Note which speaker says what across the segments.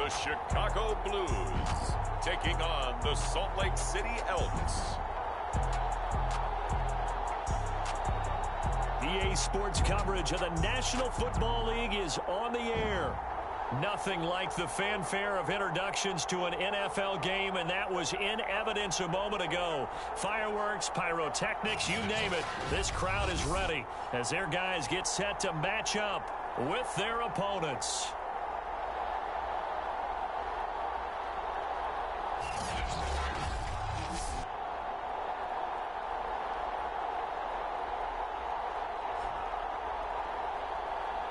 Speaker 1: the Chicago Blues, taking on the Salt Lake City Elks.
Speaker 2: EA Sports coverage of the National Football League is on the air. Nothing like the fanfare of introductions to an NFL game, and that was in evidence a moment ago. Fireworks, pyrotechnics, you name it. This crowd is ready as their guys get set to match up with their opponents.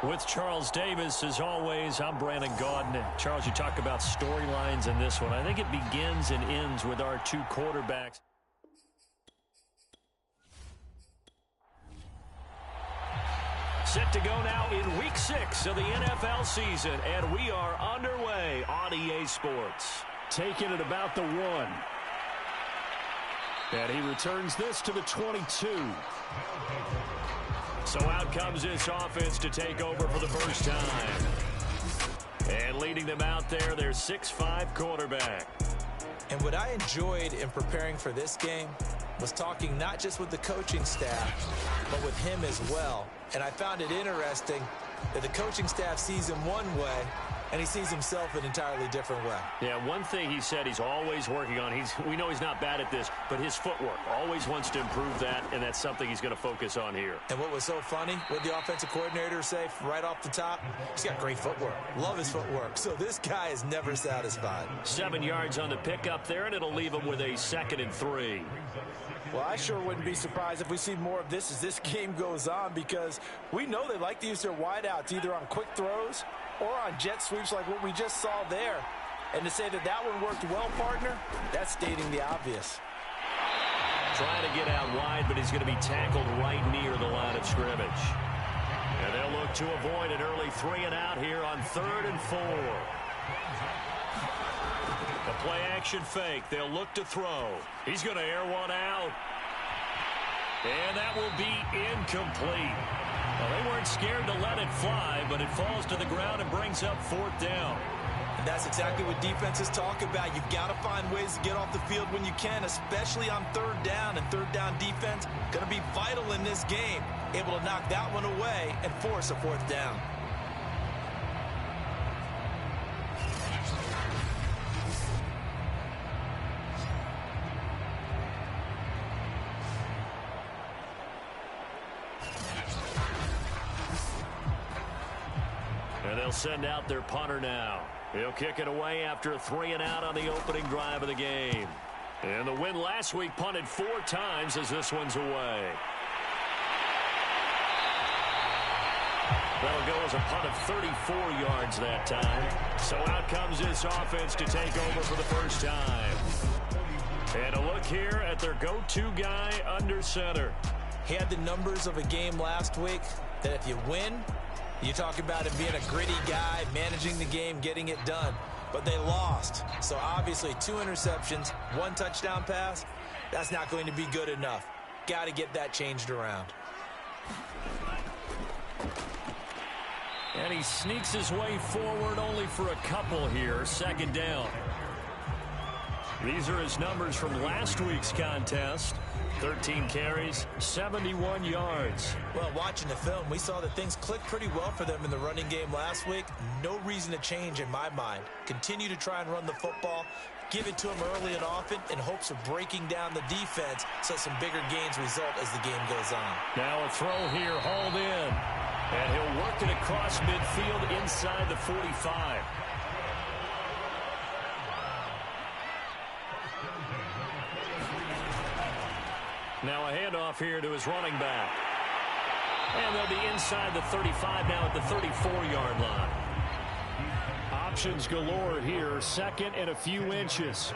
Speaker 2: With Charles Davis, as always, I'm Brandon Gaudin. Charles, you talk about storylines in this one. I think it begins and ends with our two quarterbacks. Set to go now in Week 6 of the NFL season, and we are underway on EA Sports. Taking it about the 1. And he returns this to the 22. So out comes this offense to take over for the first time. And leading them out there, their 6'5" quarterback.
Speaker 3: And what I enjoyed in preparing for this game was talking not just with the coaching staff, but with him as well. And I found it interesting that the coaching staff sees him one way, and he sees himself an entirely different way.
Speaker 2: Yeah, one thing he said he's always working on, we know he's not bad at this, but his footwork, always wants to improve that, and that's something he's going to focus on here.
Speaker 3: And what was so funny, what the offensive coordinator say right off the top, he's got great footwork. Love his footwork. So this guy is never satisfied.
Speaker 2: 7 yards on the pickup there, and it'll leave him with a 2nd and 3.
Speaker 4: Well, I sure wouldn't be surprised if we see more of this as this game goes on, because we know they like to use their wideouts either on quick throws or on jet sweeps like what we just saw there. And to say that that one worked well, partner, that's stating the obvious.
Speaker 2: Trying to get out wide, but he's going to be tackled right near the line of scrimmage. And they'll look to avoid an early 3-and-out here on 3rd and 4. The play-action fake. They'll look to throw. He's going to air one out. And that will be incomplete. Well, they weren't scared to let it fly, but it falls to the ground and brings up 4th down.
Speaker 3: And that's exactly what defenses talk about. You've got to find ways to get off the field when you can, especially on 3rd down. And 3rd down defense going to be vital in this game. Able to knock that one away and force a 4th down.
Speaker 2: And they'll send out their punter now. He'll kick it away after a 3-and-out on the opening drive of the game. And the win last week punted 4 times as this one's away. That'll go as a punt of 34 yards that time. So out comes this offense to take over for the first time. And a look here at their go-to guy under center.
Speaker 3: He had the numbers of a game last week that if you win, you talk about him being a gritty guy, managing the game, getting it done. But they lost. So obviously 2 interceptions, 1 touchdown pass, that's not going to be good enough. Got to get that changed around.
Speaker 2: And he sneaks his way forward only for a couple here. 2nd down. These are his numbers from last week's contest. 13 carries, 71 yards.
Speaker 3: Well, watching the film, we saw that things clicked pretty well for them in the running game last week. No reason to change in my mind. Continue to try and run the football. Give it to him early and often in hopes of breaking down the defense so some bigger gains result as the game goes on.
Speaker 2: Now a throw here, hauled in. And he'll work it across midfield inside the 45. Now a handoff here to his running back. And they'll be inside the 35 now at the 34-yard line. Options galore here. 2nd and a few inches.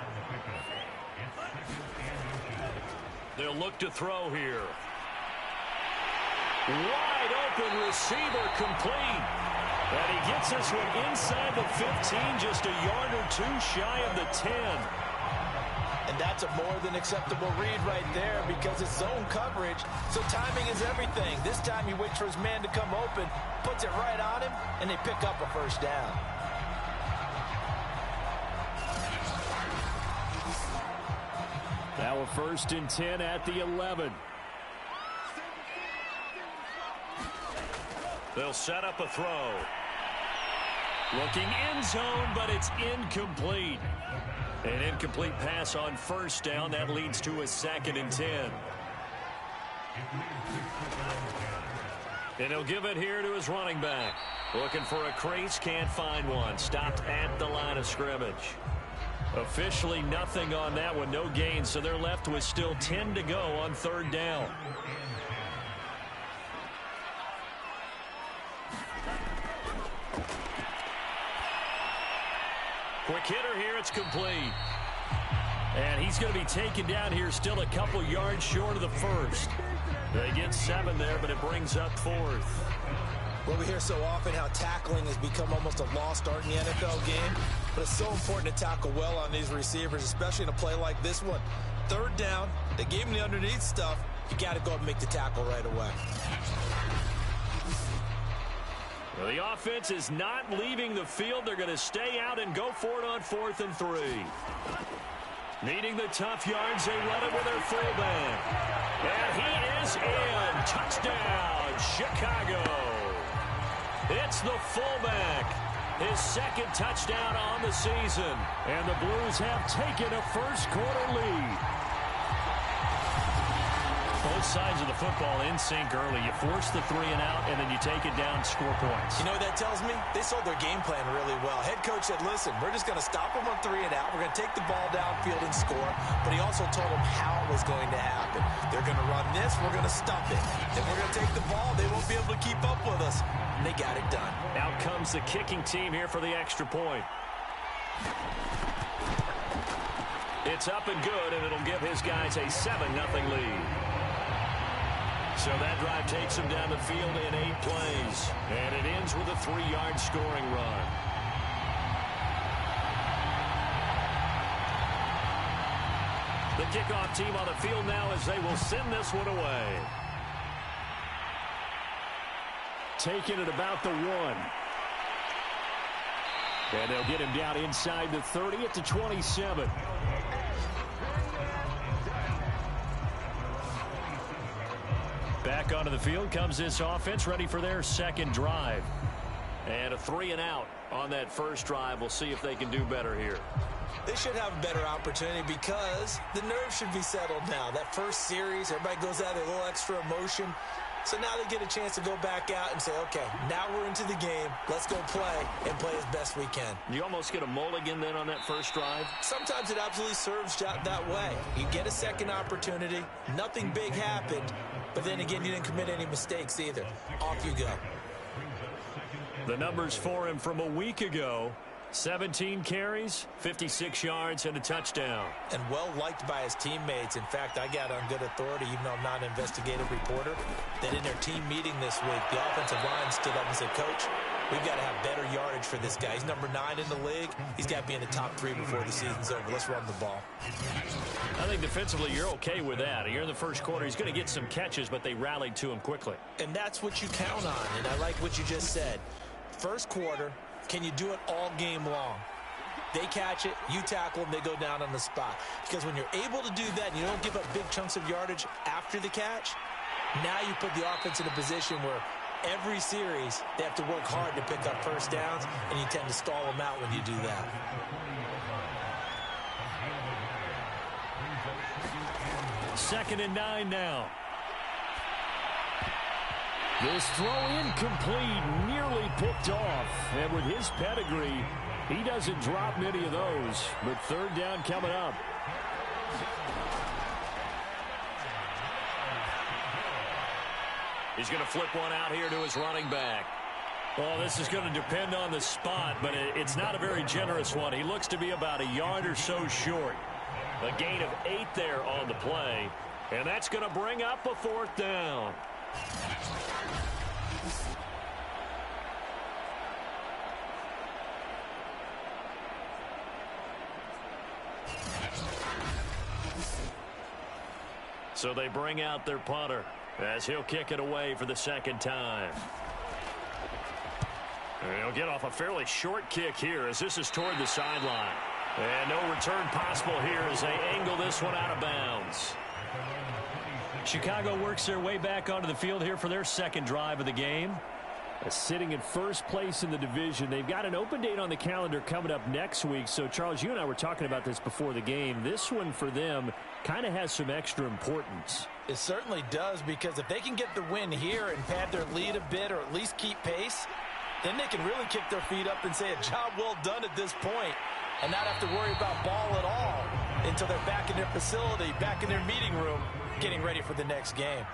Speaker 2: They'll look to throw here. Wide open receiver complete. And he gets this one inside the 15, just a yard or 2 shy of the 10.
Speaker 4: And that's a more than acceptable read right there because it's zone coverage, so timing is everything. This time he waits for his man to come open, puts it right on him, and they pick up a 1st down.
Speaker 2: Now a 1st and 10 at the 11. They'll set up a throw. Looking end zone, but it's incomplete. An incomplete pass on 1st down. That leads to a 2nd and 10. And he'll give it here to his running back. Looking for a crease, can't find one. Stopped at the line of scrimmage. Officially nothing on that one, no gain, so they're left with still 10 to go on 3rd down. Quick hitter here, it's complete. And he's going to be taken down here still a couple yards short of the 1st. They get 7 there, but it brings up 4th.
Speaker 3: Well, we hear so often how tackling has become almost a lost art in the NFL game, but it's so important to tackle well on these receivers, especially in a play like this one. 3rd down, they gave him the underneath stuff. You got to go and make the tackle right away.
Speaker 2: Well, the offense is not leaving the field. They're going to stay out and go for it on 4th and 3. Needing the tough yards, they run it with their fullback. And he is in. Touchdown, Chicago. It's the fullback. His 2nd touchdown on the season. And the Blues have taken a 1st quarter lead. Both sides of the football in sync early. You force the 3 and out, and then you take it down, score points.
Speaker 3: You know what that tells me? They sold their game plan really well. Head coach said, listen, we're just going to stop them on 3 and out. We're going to take the ball downfield and score. But he also told them how it was going to happen. They're going to run this. We're going to stop it. Then we're going to take the ball. They won't be able to keep up with us. And they got it done.
Speaker 2: Out comes the kicking team here for the extra point. It's up and good, and it'll give his guys a 7-0 lead. So that drive takes him down the field in 8 plays. And it ends with a 3-yard scoring run. The kickoff team on the field now as they will send this one away. Taking it about the 1. And they'll get him down inside the 30 at the 27. Back onto the field comes this offense, ready for their 2nd drive. And a 3 and out on that 1st drive. We'll see if they can do better here.
Speaker 3: They should have a better opportunity because the nerves should be settled now. That 1st series, everybody goes out with a little extra emotion. So now they get a chance to go back out and say, okay, now we're into the game. Let's go play and play as best we can.
Speaker 2: You almost get a mulligan then on that 1st drive?
Speaker 3: Sometimes it absolutely serves that way. You get a 2nd opportunity. Nothing big happened. But then again, you didn't commit any mistakes either. Off you go.
Speaker 2: The numbers for him from a week ago. 17 carries, 56 yards, and a touchdown.
Speaker 3: And well-liked by his teammates. In fact, I got on good authority, even though I'm not an investigative reporter, that in their team meeting this week, the offensive line stood up and said, Coach, we've got to have better yardage for this guy. He's number 9 in the league. He's got to be in the top 3 before the season's over. Let's run the ball.
Speaker 2: I think defensively you're okay with that. You're in the 1st quarter. He's going to get some catches, but they rallied to him quickly.
Speaker 3: And that's what you count on, and I like what you just said. 1st quarter, can you do it all game long? They catch it, you tackle them, they go down on the spot. Because when you're able to do that and you don't give up big chunks of yardage after the catch, now you put the offense in a position where every series they have to work hard to pick up 1st downs, and you tend to stall them out when you do that.
Speaker 2: Second and 9 now. This throw incomplete, nearly picked off. And with his pedigree, he doesn't drop many of those. But 3rd down coming up. He's going to flip one out here to his running back. Well, this is going to depend on the spot, but it's not a very generous one. He looks to be about a yard or so short. A gain of 8 there on the play. And that's going to bring up a 4th down. So they bring out their punter as he'll kick it away for the 2nd time. And he'll get off a fairly short kick here as this is toward the sideline. And no return possible here as they angle this one out of bounds. Chicago works their way back onto the field here for their second drive of the game.
Speaker 5: Sitting in first place in the division. They've got an open date on the calendar coming up next week. So, Charles, you and I were talking about this before the game. This one for them kind of has some extra importance.
Speaker 4: It certainly does, because if they can get the win here and pad their lead a bit or at least keep pace, then they can really kick their feet up and say a job well done at this point and not have to worry about ball at all until they're back in their facility, back in their meeting room, getting ready for the next game.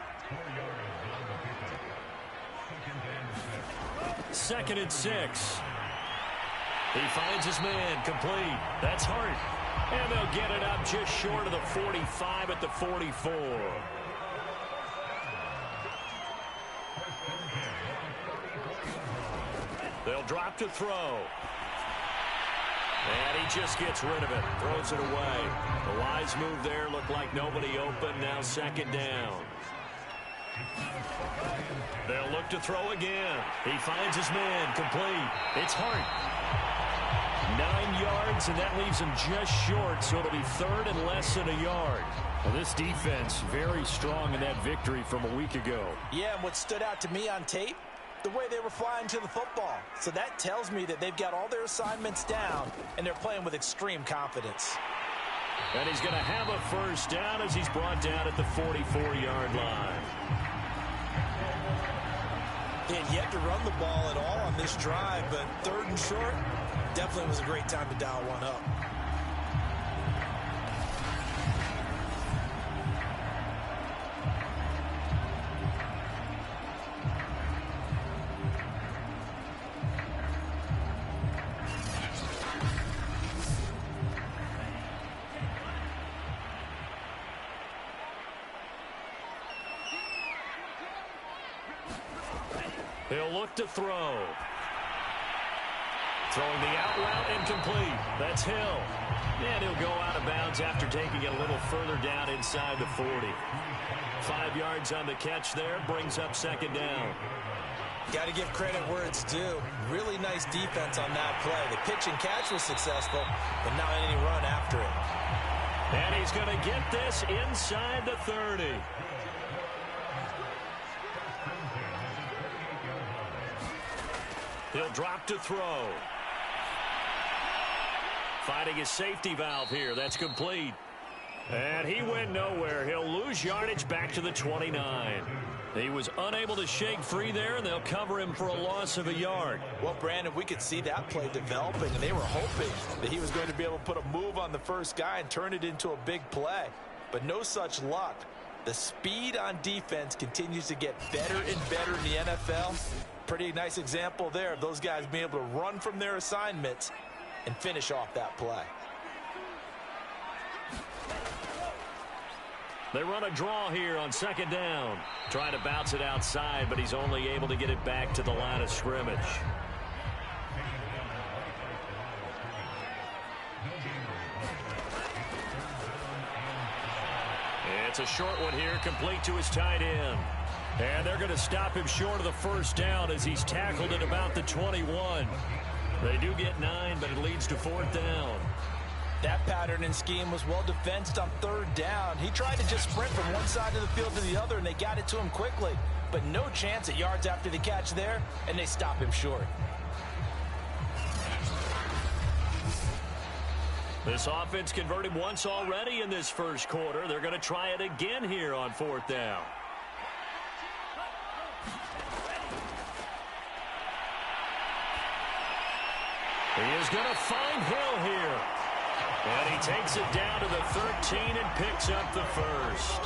Speaker 2: 2nd and 6. He finds his man, complete. That's Hart. And they'll get it up just short of the 45 at the 44. They'll drop to throw. And he just gets rid of it, throws it away. The wise move there, looked like nobody open, now 2nd down. They'll look to throw again. He finds his man, complete. It's Hart. 9 yards, and that leaves him just short, so it'll be 3rd and less than a yard.
Speaker 5: Well, this defense very strong in that victory from a week ago.
Speaker 4: Yeah, and what stood out to me on tape, the way they were flying to the football. So that tells me that they've got all their assignments down, and they're playing with extreme confidence.
Speaker 2: And he's going to have a first down as he's brought down at the 44-yard line.
Speaker 4: They had yet to run the ball at all on this drive, but 3rd and short definitely was a great time to dial one up.
Speaker 2: He'll look to throw. Throwing the out route, incomplete. That's Hill. And he'll go out of bounds after taking it a little further down inside the 40. 5 yards on the catch there, brings up 2nd down.
Speaker 4: Got to give credit where it's due. Really nice defense on that play. The pitch and catch was successful, but not any run after it.
Speaker 2: And he's going to get this inside the 30. He'll drop to throw. Finding his safety valve here. That's complete. And he went nowhere. He'll lose yardage back to the 29. He was unable to shake free there, and they'll cover him for a loss of a yard.
Speaker 4: Well, Brandon, we could see that play developing, and they were hoping that he was going to be able to put a move on the first guy and turn it into a big play. But no such luck. The speed on defense continues to get better and better in the NFL. Pretty nice example there of those guys being able to run from their assignments and finish off that play.
Speaker 2: They run a draw here on 2nd down. Trying to bounce it outside, but he's only able to get it back to the line of scrimmage. It's a short one here, complete to his tight end. And they're going to stop him short of the first down as he's tackled at about the 21. They do get 9, but it leads to 4th down.
Speaker 4: That pattern and scheme was well defensed on 3rd down. He tried to just sprint from one side of the field to the other, and they got it to him quickly. But no chance at yards after the catch there, and they stop him short.
Speaker 2: This offense converted once already in this first quarter. They're going to try it again here on 4th down. He is going to find Hill here. And he takes it down to the 13 and picks up the first.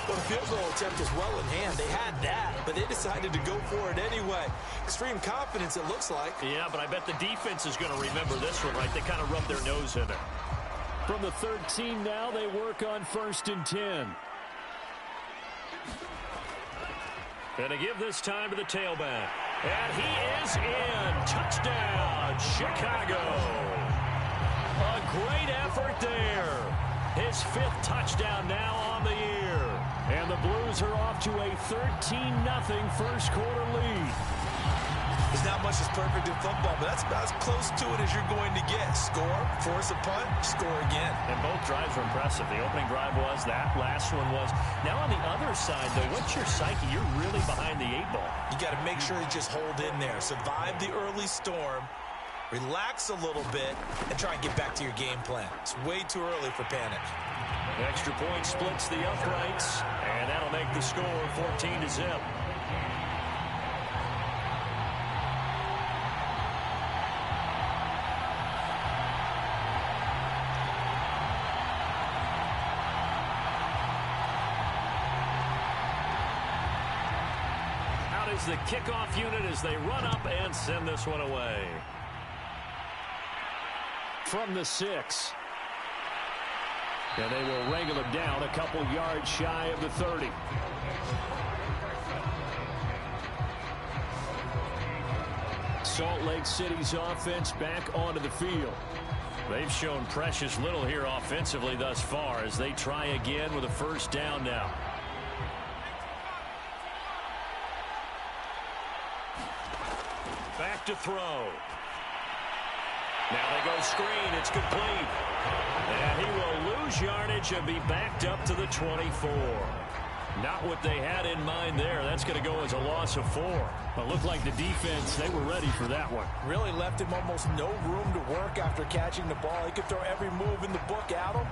Speaker 4: Well, the field goal attempt is well in hand. They had that, but they decided to go for it anyway. Extreme confidence, it looks like.
Speaker 2: Yeah, but I bet the defense is going to remember this one, right? They kind of rubbed their nose in it.
Speaker 5: From the 13 now, they work on 1st and 10.
Speaker 2: And to give this time to the tailback. And he is in. Touchdown, Chicago. A great effort there. His 5th touchdown now on the year. And the Blues are off to a 13-0 first quarter lead.
Speaker 4: There's not much that's perfect in football, but that's about as close to it as you're going to get. Score, force a punt, score again.
Speaker 2: And both drives were impressive. The opening drive was, that last one was. Now on the other side, though, what's your psyche? You're really behind the 8-ball.
Speaker 4: You got to make sure you just hold in there. Survive the early storm, relax a little bit, and try and get back to your game plan. It's way too early for panic.
Speaker 2: The extra point splits the uprights, and that'll make the score 14-0. The kickoff unit as they run up and send this one away. From the 6. And they will wrangle him down a couple yards shy of the 30. Salt Lake City's offense back onto the field. They've shown precious little here offensively thus far as they try again with a first down now. Back to throw. Now they go screen. It's complete. And he will lose yardage and be backed up to the 24. Not what they had in mind there. That's going to go as a loss of 4.
Speaker 5: But looked like the defense, they were ready for that one.
Speaker 4: Really left him almost no room to work after catching the ball. He could throw every move in the book at him.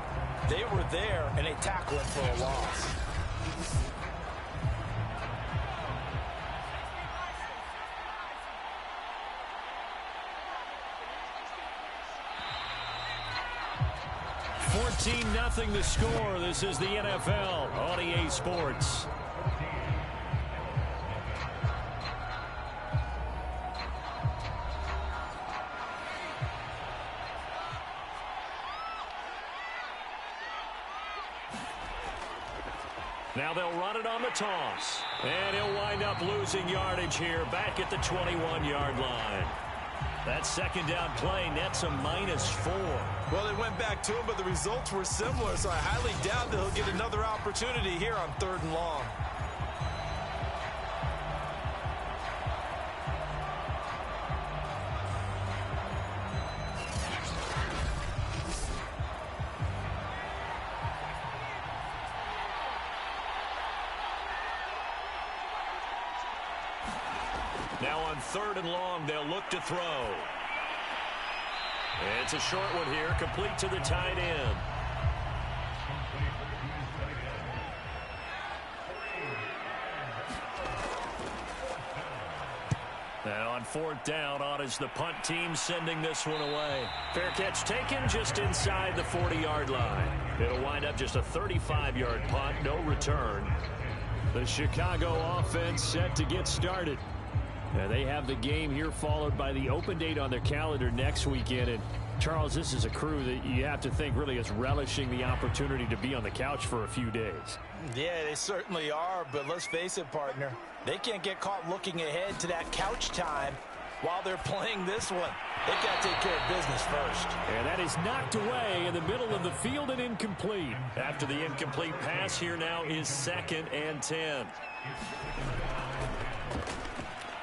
Speaker 4: They were there, and they tackled him for a loss.
Speaker 5: Nothing the score. This is the NFL on EA Sports. Now they'll run it on the toss. And he'll wind up losing yardage here back at the 21-yard line. That second down play nets a -4.
Speaker 4: Well, they went back to him, but the results were similar, so I highly doubt that he'll get another opportunity here on 3rd and long.
Speaker 2: Now on 3rd and long, they'll look to throw. It's a short one here, complete to the tight end. Now on 4th down, on is the punt team sending this one away. Fair catch taken just inside the 40-yard line. It'll wind up just a 35-yard punt, no return. The Chicago offense set to get started. And they have the game here followed by the open date on their calendar next weekend. And Charles, this is a crew that you have to think really is relishing the opportunity to be on the couch for a few days.
Speaker 4: Yeah, they certainly are, but let's face it, partner. They can't get caught looking ahead to that couch time while they're playing this one. They've got to take care of business first.
Speaker 5: And that is knocked away in the middle of the field and incomplete.
Speaker 2: After the incomplete pass, here now is 2nd and 10.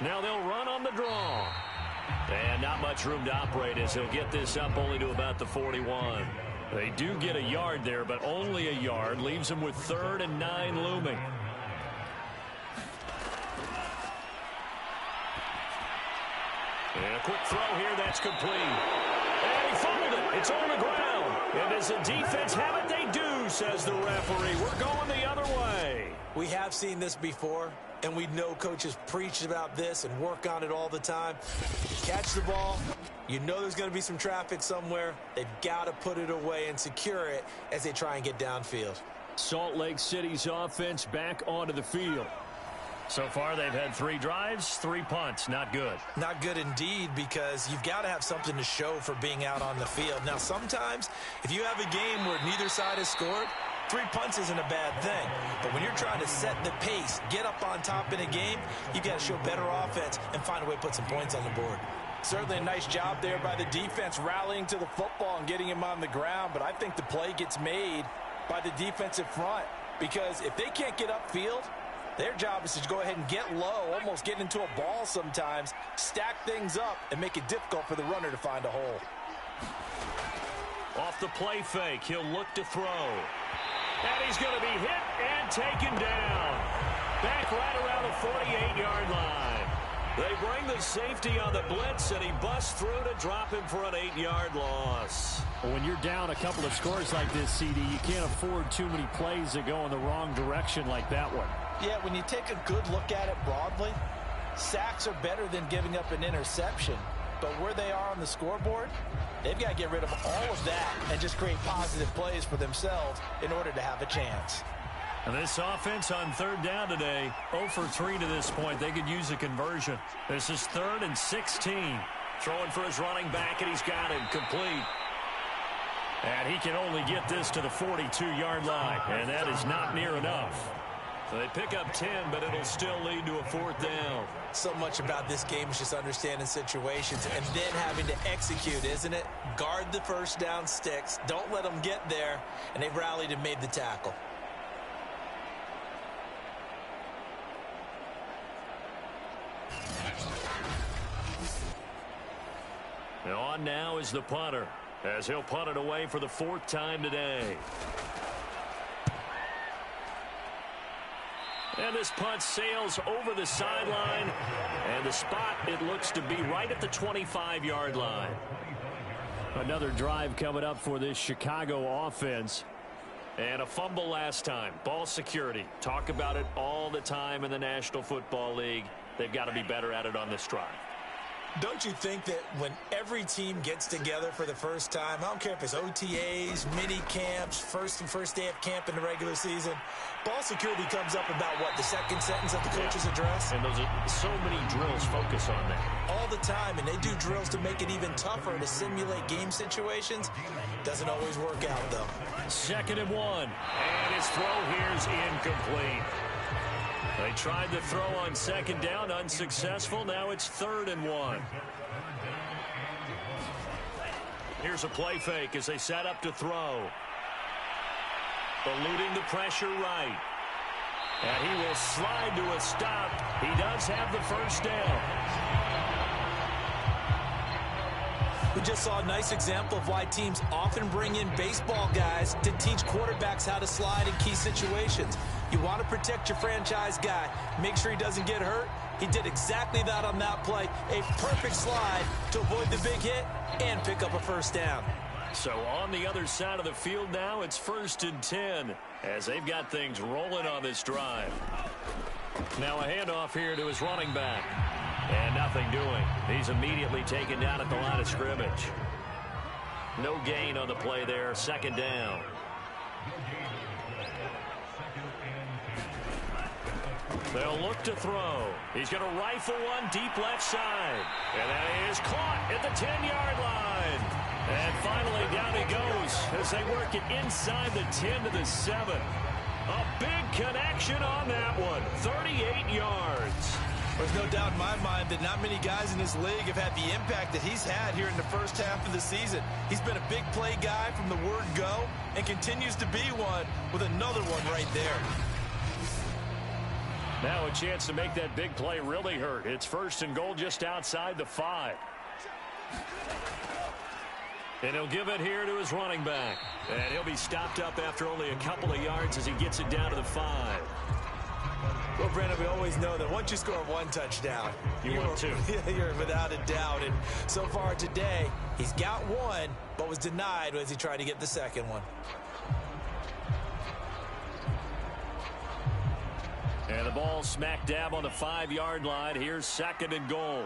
Speaker 2: Now they'll run on the draw. And not much room to operate as he'll get this up only to about the 41. They do get a yard there, but only a yard. Leaves them with 3rd and 9 looming. And a quick throw here, that's complete. And he fumbled it. It's on the ground. And as the defense have it, they do, says the referee. We're going the other way.
Speaker 4: We have seen this before, and we know coaches preach about this and work on it all the time. Catch the ball. You know there's going to be some traffic somewhere. They've got to put it away and secure it as they try and get downfield.
Speaker 5: Salt Lake City's offense back onto the field.
Speaker 2: So far, they've had 3 drives, 3 punts. Not good.
Speaker 4: Not good indeed, because you've got to have something to show for being out on the field. Now, sometimes, if you have a game where neither side has scored, 3 punts isn't a bad thing. But when you're trying to set the pace, get up on top in a game, you've got to show better offense and find a way to put some points on the board. Certainly a nice job there by the defense rallying to the football and getting him on the ground. But I think the play gets made by the defensive front, because if they can't get upfield, Their job is to go ahead and get low, almost get into a ball sometimes, stack things up, and make it difficult for the runner to find a hole.
Speaker 2: Off the play fake, he'll look to throw. And he's going to be hit and taken down. Back right around the 48-yard line. They bring the safety on the blitz, and he busts through to drop him for an 8-yard loss.
Speaker 5: When you're down a couple of scores like this, CD, you can't afford too many plays that go in the wrong direction like that one.
Speaker 4: Yeah, when you take a good look at it broadly, sacks are better than giving up an interception. But where they are on the scoreboard, they've got to get rid of all of that and just create positive plays for themselves in order to have a chance.
Speaker 2: And this offense on third down today, 0 for 3 to this point. They could use a conversion. This is 3rd and 16. Throwing for his running back, and he's got him complete. And he can only get this to the 42-yard line, and that is not near enough. So they pick up 10, but it'll still lead to a 4th down.
Speaker 3: So much about this game is just understanding situations and then having to execute, isn't it? Guard the first down sticks. Don't let them get there. And they rallied and made the tackle.
Speaker 2: And on now is the punter, as he'll punt it away for the 4th time today. And this punt sails over the sideline, and the spot, it looks to be right at the 25-yard line.
Speaker 5: Another drive coming up for this Chicago offense.
Speaker 2: And a fumble last time. Ball security. Talk about it all the time in the National Football League. They've got to be better at it on this drive.
Speaker 3: Don't you think that when every team gets together for the first time, I don't care if it's OTAs, mini camps, first day of camp in the regular season, ball security comes up about what, the second sentence of the coach's address?
Speaker 2: And those are so many drills focus on that.
Speaker 3: All the time, and they do drills to make it even tougher to simulate game situations. Doesn't always work out, though.
Speaker 2: 2nd and 1. And his throw here's incomplete. They tried the throw on 2nd down, unsuccessful. Now it's 3rd and 1. Here's a play fake as they set up to throw. Eluding the pressure right. And he will slide to a stop. He does have the first down.
Speaker 3: We just saw a nice example of why teams often bring in baseball guys to teach quarterbacks how to slide in key situations. You want to protect your franchise guy. Make sure he doesn't get hurt. He did exactly that on that play. A perfect slide to avoid the big hit and pick up a first down.
Speaker 2: So on the other side of the field now, it's 1st and 10 as they've got things rolling on this drive. Now a handoff here to his running back. And nothing doing. He's immediately taken down at the line of scrimmage. No gain on the play there. 2nd down. They'll look to throw. He's going to rifle one deep left side. And that is caught at the 10-yard line. And finally down he goes as they work it inside the 10 to the 7. A big connection on that one. 38 yards.
Speaker 4: There's no doubt in my mind that not many guys in this league have had the impact that he's had here in the first half of the season. He's been a big play guy from the word go and continues to be one with another one right there.
Speaker 2: Now a chance to make that big play really hurt. It's 1st and goal just outside the 5. And he'll give it here to his running back. And he'll be stopped up after only a couple of yards as he gets it down to the 5.
Speaker 3: Well, Brandon, we always know that once you score one touchdown,
Speaker 2: you're 2.
Speaker 3: You're without a doubt. And so far today, he's got one, but was denied as he tried to get the second one.
Speaker 2: And the ball smack dab on the 5-yard line. Here's 2nd and goal.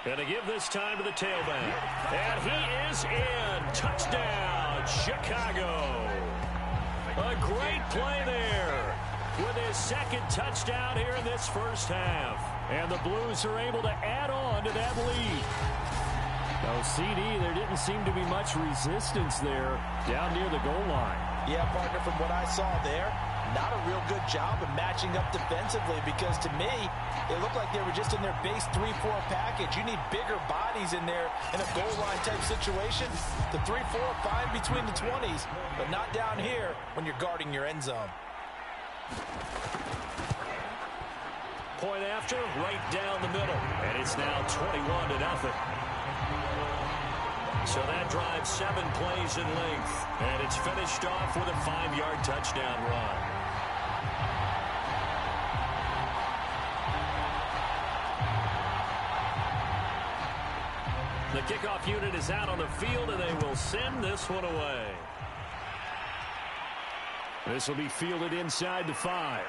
Speaker 2: Going to give this time to the tailback. And he is in. Touchdown, Chicago. A great play there with his 2nd touchdown here in this first half. And the Blues are able to add on to that lead.
Speaker 5: Oh, CD, there didn't seem to be much resistance there down near the goal line.
Speaker 4: Yeah, partner, from what I saw there, not a real good job of matching up defensively, because to me, it looked like they were just in their base 3-4 package. You need bigger bodies in there in a goal line type situation. The 3-4 fine between the 20s, but not down here when you're guarding your end zone.
Speaker 2: Point after, right down the middle. And it's now 21-0. So that drives 7 plays in length. And it's finished off with a 5-yard touchdown run. The kickoff unit is out on the field, and they will send this one away. This will be fielded inside the 5.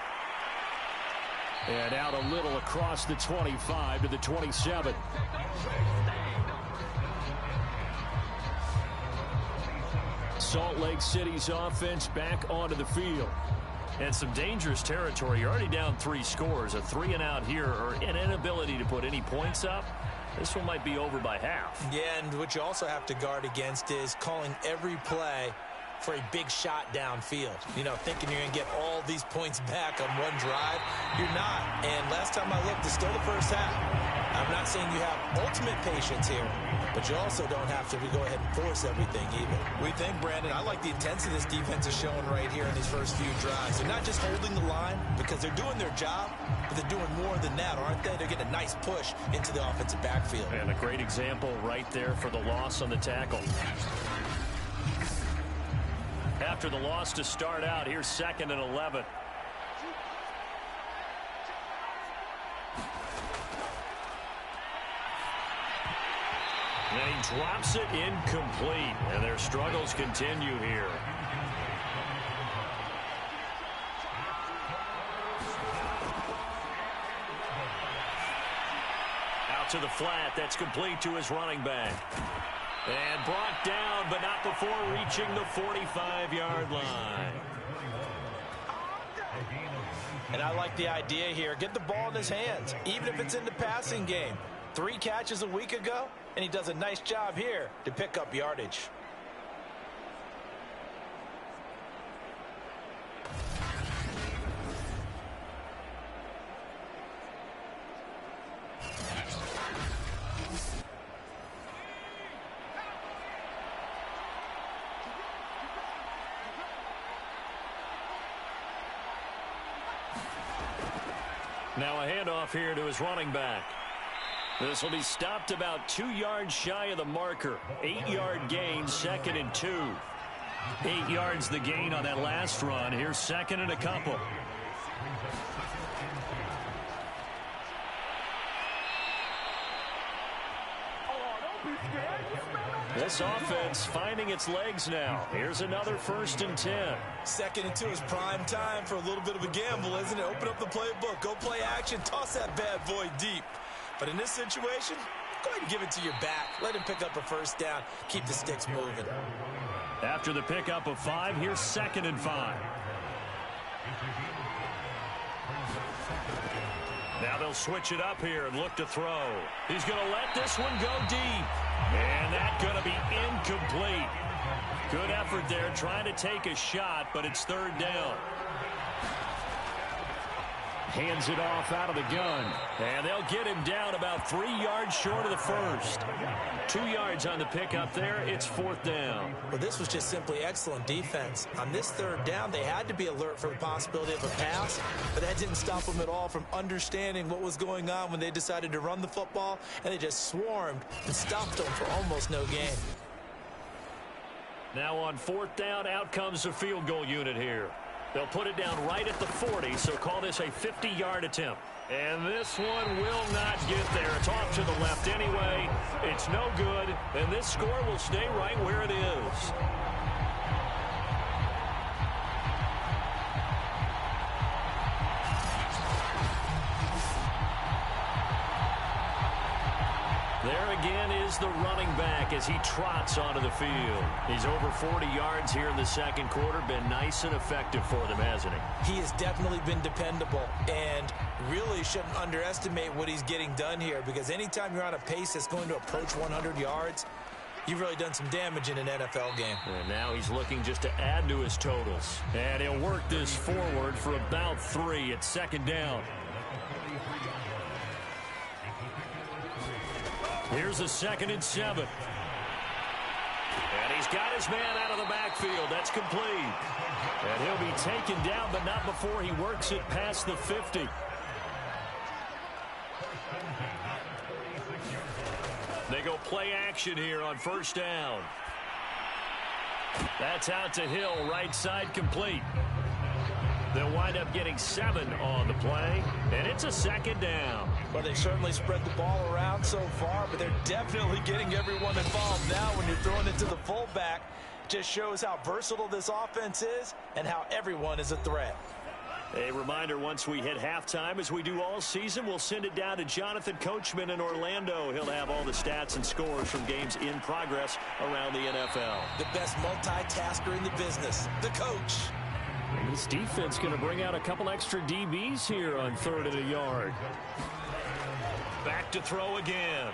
Speaker 2: And out a little across the 25 to the 27. Salt Lake City's offense back onto the field. And some dangerous territory. You're already down 3 scores. A 3-and-out here, or an inability to put any points up. This one might be over by half.
Speaker 4: Yeah, and what you also have to guard against is calling every play for a big shot downfield. You know, thinking you're going to get all these points back on one drive. You're not. And last time I looked, it's still the first half. I'm not saying you have ultimate patience here, but you also don't have to go ahead and force everything either. We think, Brandon, I like the intensity this defense is showing right here in these first few drives. They're not just holding the line because they're doing their job, but they're doing more than that, aren't they? They're getting a nice push into the offensive backfield.
Speaker 2: And a great example right there for the loss on the tackle. After the loss to start out, here's 2nd and 11. And he drops it incomplete. And their struggles continue here. Out to the flat. That's complete to his running back. And brought down, but not before reaching the 45-yard line.
Speaker 4: And I like the idea here. Get the ball in his hands, even if it's in the passing game. 3 catches a week ago, and he does a nice job here to pick up yardage.
Speaker 2: Now a handoff here to his running back. This will be stopped about 2 yards shy of the marker. 8-yard gain, 2nd and 2. 8 yards the gain on that last run. Here's 2nd and a couple. This offense finding its legs now. Here's another 1st and 10.
Speaker 4: 2nd and 2 is prime time for a little bit of a gamble, isn't it? Open up the playbook, go play action, toss that bad boy deep. But in this situation, go ahead and give it to your back. Let him pick up a 1st down. Keep the sticks moving.
Speaker 2: After the pickup of 5, here's 2nd and 5. Now they'll switch it up here and look to throw. He's going to let this one go deep. And that's going to be incomplete. Good effort there trying to take a shot, but it's 3rd down. Hands it off out of the gun. And they'll get him down about 3 yards short of the 1st. 2 yards on the pickup there. It's 4th down.
Speaker 4: Well, this was just simply excellent defense. On this 3rd down, they had to be alert for the possibility of a pass, but that didn't stop them at all from understanding what was going on when they decided to run the football, and they just swarmed and stopped them for almost no gain.
Speaker 2: Now on 4th down, out comes the field goal unit here. They'll put it down right at the 40, so call this a 50-yard attempt. And this one will not get there. It's off to the left anyway. It's no good, and this score will stay right where it is. There again is the running back as he trots onto the field. He's over 40 yards here in the 2nd quarter. Been nice and effective for them, hasn't he?
Speaker 4: He has definitely been dependable, and really shouldn't underestimate what he's getting done here, because anytime you're on a pace that's going to approach 100 yards,
Speaker 3: you've really done some damage in an NFL game.
Speaker 2: And now he's looking just to add to his totals. And he'll work this forward for about 3 at second down. Here's a 2nd and 7. And he's got his man out of the backfield. That's complete. And he'll be taken down, but not before he works it past the 50. They go play action here on 1st down. That's out to Hill, right side complete. They'll wind up getting 7 on the play, and it's a 2nd down.
Speaker 3: Well, they certainly spread the ball around so far, but they're definitely getting everyone involved now when you're throwing it to the fullback. Just shows how versatile this offense is and how everyone is a threat.
Speaker 2: A reminder, once we hit halftime, as we do all season, we'll send it down to Jonathan Coachman in Orlando. He'll have all the stats and scores from games in progress around the NFL.
Speaker 3: The best multitasker in the business, the coach.
Speaker 5: And this defense going to bring out a couple extra DBs here on 3rd and a yard.
Speaker 2: Back to throw again.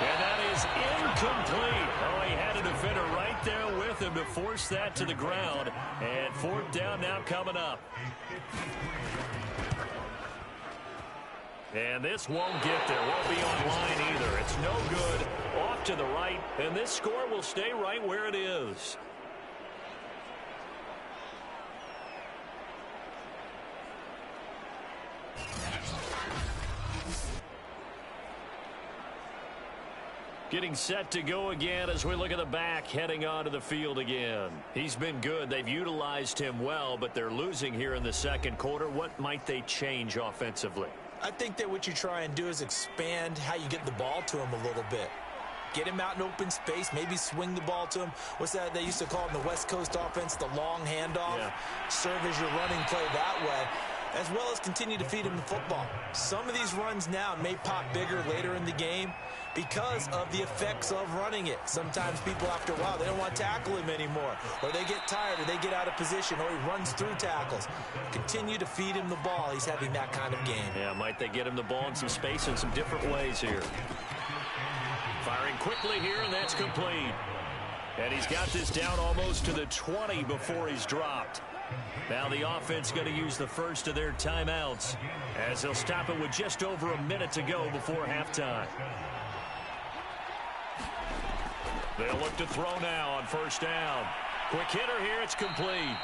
Speaker 2: And that is incomplete. Oh, he had a defender right there with him to force that to the ground. And 4th down now coming up. And this won't get there. Won't be on line either. It's no good. Off to the right. And this score will stay right where it is. Getting set to go again as we look at the back heading onto the field again. He's been good. They've utilized him well, but they're losing here in the 2nd quarter. What might they change offensively?
Speaker 3: I think that what you try and do is expand how you get the ball to him a little bit. Get him out in open space, maybe swing the ball to him. What's that they used to call in the West Coast offense, the long handoff? Yeah. Serve as your running play that way, as well as continue to feed him the football. Some of these runs now may pop bigger later in the game because of the effects of running it. Sometimes people, after a while, they don't want to tackle him anymore, or they get tired, or they get out of position, or he runs through tackles. Continue to feed him the ball. He's having that kind of game.
Speaker 2: Yeah, might they get him the ball in some space in some different ways here. Firing quickly here, and that's complete. And he's got this down almost to the 20 before he's dropped. Now the offense going to use the first of their timeouts as they'll stop it with just over a minute to go before halftime. They'll look to throw now on 1st down. Quick hitter here, it's complete.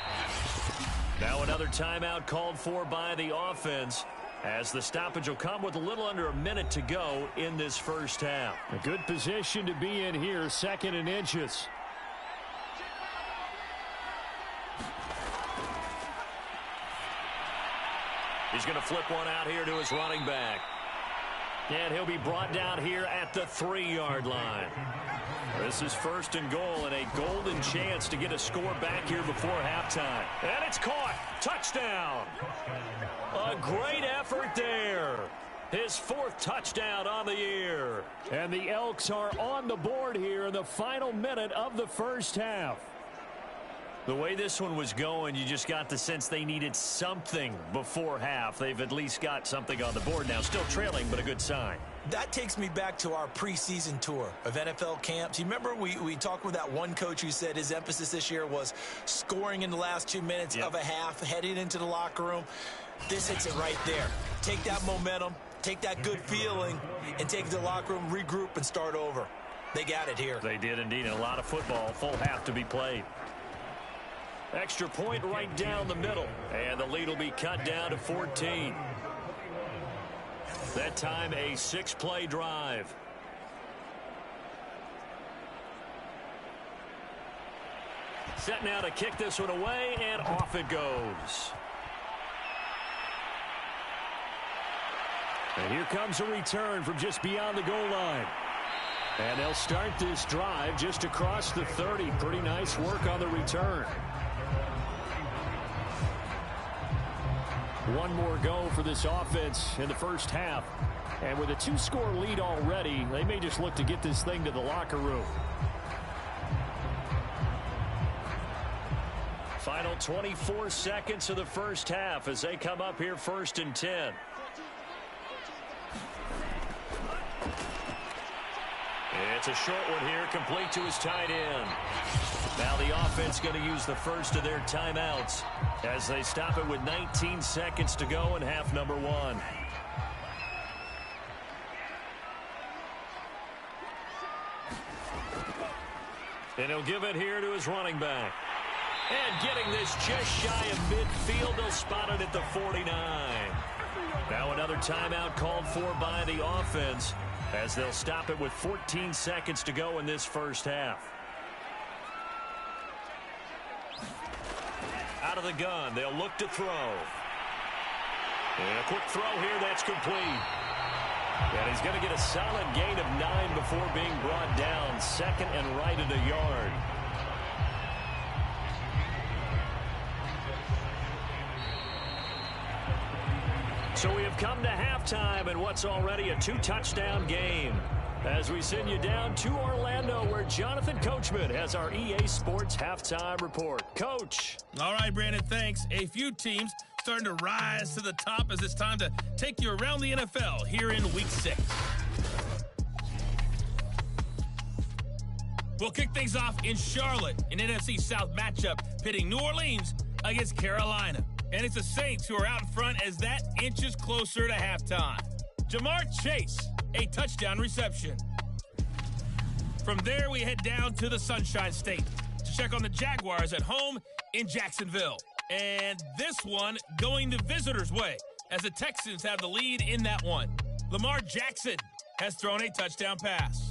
Speaker 2: Now another timeout called for by the offense as the stoppage will come with a little under a minute to go in this 1st half.
Speaker 5: A good position to be in here, 2nd and inches.
Speaker 2: He's going to flip one out here to his running back. And he'll be brought down here at the 3-yard line. This is 1st and goal and a golden chance to get a score back here before halftime. And it's caught. Touchdown. A great effort there. His 4th touchdown on the year.
Speaker 5: And the Elks are on the board here in the final minute of the 1st half.
Speaker 2: The way this one was going, you just got the sense they needed something before half. They've at least got something on the board now. Still trailing, but a good sign.
Speaker 3: That takes me back to our preseason tour of NFL camps. You remember we talked with that one coach who said his emphasis this year was scoring in the last 2 minutes of a half, heading into the locker room. This hits it right there. Take that momentum, take that good feeling, and take it to the locker room, regroup, and start over. They got it here.
Speaker 2: They did indeed, and a lot of football, full half to be played. Extra point right down the middle, and the lead will be cut down to 14. That time a 6-play drive. Set now to kick this one away, and off it goes.
Speaker 5: And here comes a return from just beyond the goal line. And they'll start this drive just across the 30. Pretty nice work on the return. One more go for this offense in the 1st half. And with a 2-score lead already, they may just look to get this thing to the locker room.
Speaker 2: Final 24 seconds of the 1st half as they come up here 1st and 10. It's a short one here, complete to his tight end. Now the offense going to use the first of their timeouts as they stop it with 19 seconds to go in half number 1. And he'll give it here to his running back. And getting this just shy of midfield, they'll spot it at the 49. Now another timeout called for by the offense as they'll stop it with 14 seconds to go in this first half. Out of the gun, they'll look to throw. And a quick throw here, that's complete. And he's going to get a solid gain of 9 before being brought down. Second and right at a yard. So we have come to halftime in what's already a 2-touchdown game. As we send you down to Orlando, where Jonathan Coachman has our EA Sports Halftime Report. Coach.
Speaker 6: All right, Brandon, thanks. A few teams starting to rise to the top as it's time to take you around the NFL here in Week 6. We'll kick things off in Charlotte, an NFC South matchup pitting New Orleans against Carolina. And it's the Saints who are out in front as that inches closer to halftime. Jamar Chase, a touchdown reception. From there, we head down to the Sunshine State to check on the Jaguars at home in Jacksonville. And this one going the visitors' way as the Texans have the lead in that one. Lamar Jackson has thrown a touchdown pass.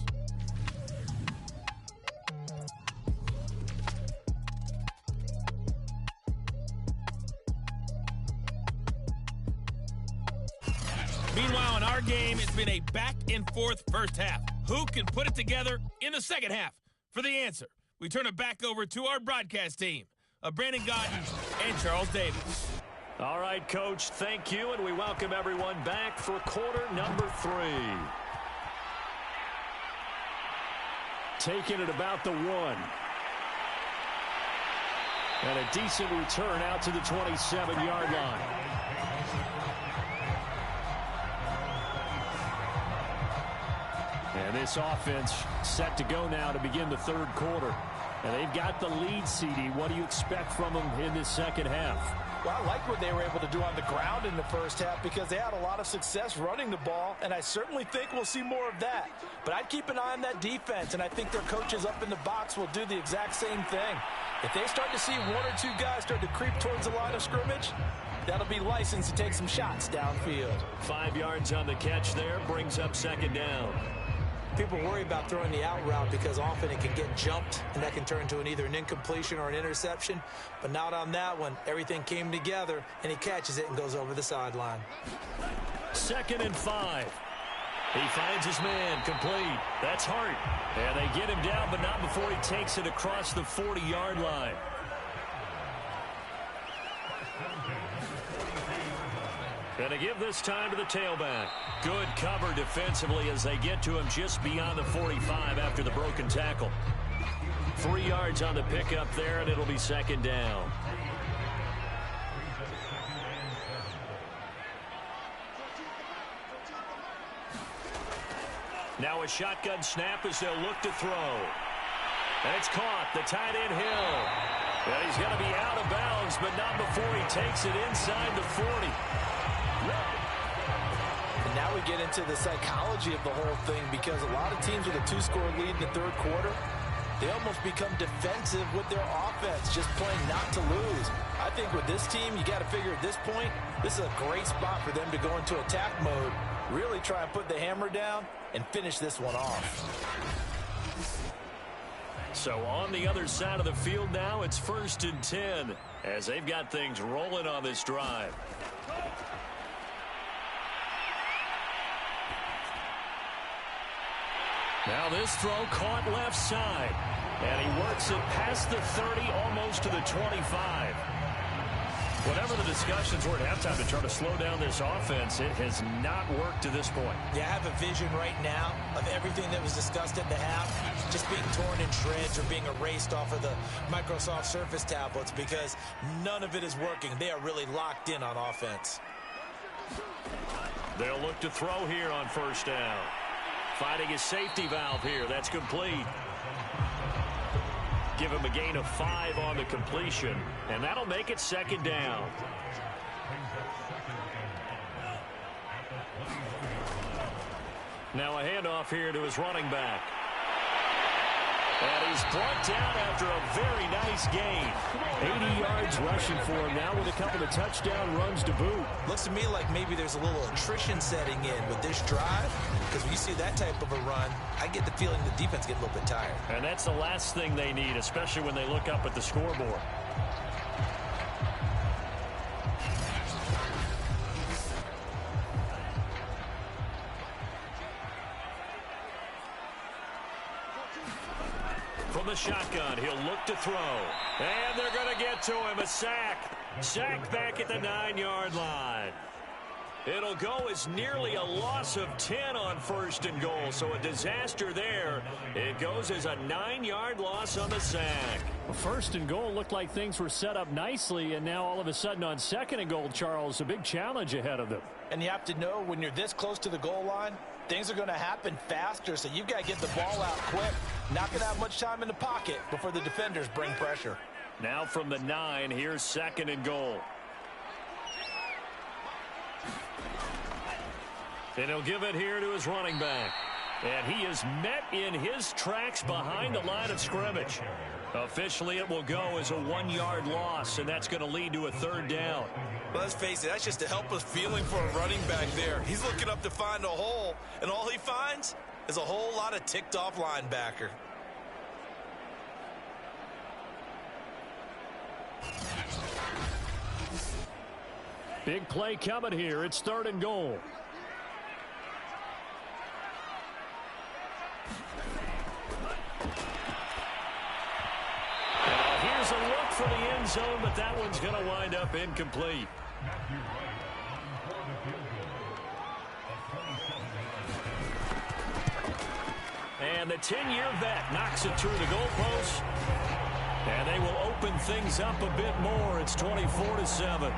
Speaker 6: Meanwhile, in our game, it's been a back-and-forth first half. Who can put it together in the second half? For the answer, we turn it back over to our broadcast team of Brandon Gaudin and Charles Davis.
Speaker 2: All right, Coach, thank you, and we welcome everyone back for quarter number 3. Taking it about the 1. And a decent return out to the 27-yard line. And this offense set to go now to begin the third quarter. And they've got the lead, CD. What do you expect from them in this second half?
Speaker 4: Well, I like what they were able to do on the ground in the first half because they had a lot of success running the ball, and I certainly think we'll see more of that. But I'd keep an eye on that defense, and I think their coaches up in the box will do the exact same thing. If they start to see 1 or 2 guys start to creep towards the line of scrimmage, that'll be licensed to take some shots downfield.
Speaker 2: 5 yards on the catch there, brings up second down.
Speaker 3: People worry about throwing the out route because often it can get jumped, and that can turn into either an incompletion or an interception. But not on that one. Everything came together, and he catches it and goes over the sideline.
Speaker 2: 2nd and 5. He finds his man, complete. That's Hart. And they get him down, but not before he takes it across the 40-yard line. And to give this time to the tailback. Good cover defensively as they get to him just beyond the 45 after the broken tackle. 3 yards on the pickup there, and it'll be second down. Now a shotgun snap as they'll look to throw. And it's caught. The tight end Hill. And he's going to be out of bounds, but not before he takes it inside the 40.
Speaker 4: And now we get into the psychology of the whole thing because a lot of teams with a 2-score lead in the third quarter, they almost become defensive with their offense, just playing not to lose. I think with this team, you got to figure at this point, this is a great spot for them to go into attack mode, really try and put the hammer down and finish this one off.
Speaker 2: So on the other side of the field now, it's 1st and 10 as they've got things rolling on this drive. Now this throw caught left side. And he works it past the 30, almost to the 25. Whatever the discussions were at halftime to try to slow down this offense, it has not worked to this point.
Speaker 3: Yeah, I have a vision right now of everything that was discussed at the half just being torn in shreds or being erased off of the Microsoft Surface tablets because none of it is working. They are really locked in on offense.
Speaker 2: They'll look to throw here on 1st down. Finding his safety valve here. That's complete. Give him a gain of 5 on the completion, and that'll make it second down. Now a handoff here to his running back. And he's brought down after a very nice gain.
Speaker 5: 80 yards rushing for him now with a couple of touchdown runs to boot.
Speaker 3: Looks to me like maybe there's a little attrition setting in with this drive, because when you see that type of a run, I get the feeling the defense gets a little bit tired.
Speaker 2: And that's the last thing they need, especially when they look up at the scoreboard. From the shotgun, he'll look to throw. And they're going to get to him. A sack. Sack back at the 9-yard line. It'll go as nearly a loss of 10 on 1st and goal. So a disaster there. It goes as a 9-yard loss on the sack.
Speaker 5: 1st and goal looked like things were set up nicely, and now all of a sudden on 2nd and goal, Charles, a big challenge ahead of them.
Speaker 4: And you have to know when you're this close to the goal line, things are going to happen faster, so you've got to get the ball out quick. Not going to have much time in the pocket before the defenders bring pressure.
Speaker 2: Now from the 9, here's 2nd and goal. And he'll give it here to his running back. And he is met in his tracks behind the line of scrimmage. Officially, it will go as a 1-yard loss, and that's going to lead to a 3rd down.
Speaker 3: Well, let's face it, that's just a helpless feeling for a running back there. He's looking up to find a hole, and all he finds is a whole lot of ticked-off linebacker.
Speaker 5: Big play coming here. It's 3rd and goal.
Speaker 2: Here's a look for the end zone, but that one's going to wind up incomplete. And the 10-year vet knocks it through the goalpost. And they will open things up a bit more. It's 24-7.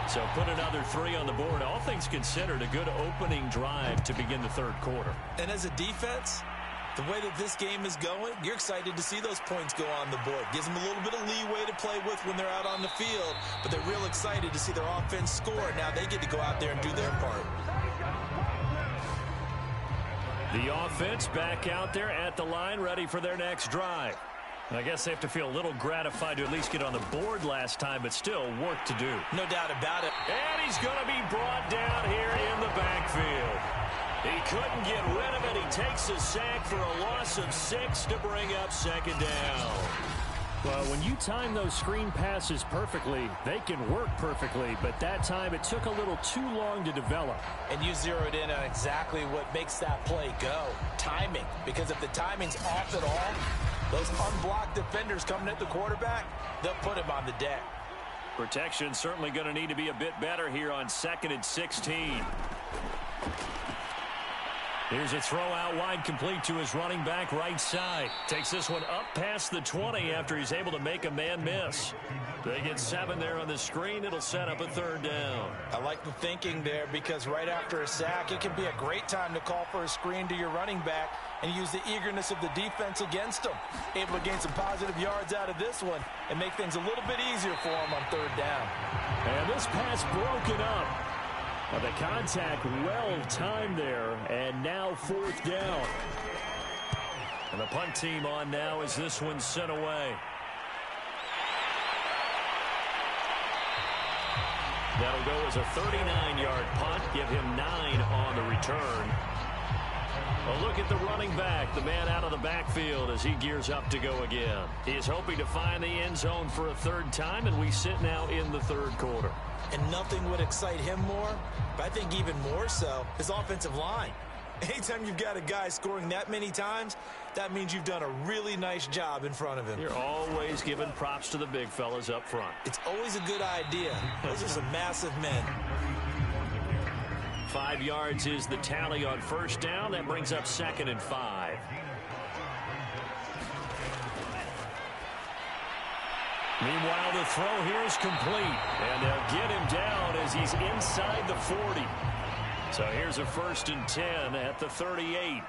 Speaker 2: So put another 3 on the board. All things considered, a good opening drive to begin the 3rd quarter.
Speaker 3: And as a defense, the way that this game is going, you're excited to see those points go on the board. Gives them a little bit of leeway to play with when they're out on the field, but they're real excited to see their offense score. Now they get to go out there and do their part.
Speaker 2: The offense back out there at the line, ready for their next drive. I guess they have to feel a little gratified to at least get on the board last time, but still work to do.
Speaker 3: No doubt about it.
Speaker 2: And he's going to be brought down here in the backfield. He couldn't get rid of it. He takes a sack for a loss of 6 to bring up 2nd down.
Speaker 5: Well, when you time those screen passes perfectly, they can work perfectly, but that time it took a little too long to develop.
Speaker 4: And you zeroed in on exactly what makes that play go. Timing. Because if the timing's off at all, those unblocked defenders coming at the quarterback, they'll put him on the deck.
Speaker 2: Protection certainly going to need to be a bit better here on 2nd and 16. Here's a throw out wide, complete to his running back right side. Takes this one up past the 20 after he's able to make a man miss. They get 7 there on the screen. It'll set up a 3rd down.
Speaker 4: I like the thinking there, because right after a sack, it can be a great time to call for a screen to your running back and use the eagerness of the defense against him. Able to gain some positive yards out of this one and make things a little bit easier for him on 3rd down.
Speaker 5: And this pass broken up. The contact well timed there, and now 4th down.
Speaker 2: And the punt team on now as this one's sent away. That'll go as a 39-yard punt. Give him 9 on the return. A look at the running back, the man out of the backfield as he gears up to go again. He is hoping to find the end zone for a 3rd time, and we sit now in the 3rd quarter.
Speaker 3: And nothing would excite him more, but I think even more so, his offensive line. Anytime you've got a guy scoring that many times, that means you've done a really nice job in front of him.
Speaker 2: You're always giving props to the big fellas up front.
Speaker 3: It's always a good idea. Those are some massive men.
Speaker 2: 5 yards is the tally on 1st down. That brings up 2nd and 5. Meanwhile, the throw here is complete, and they'll get him down as he's inside the 40. So here's a 1st and 10 at the 38.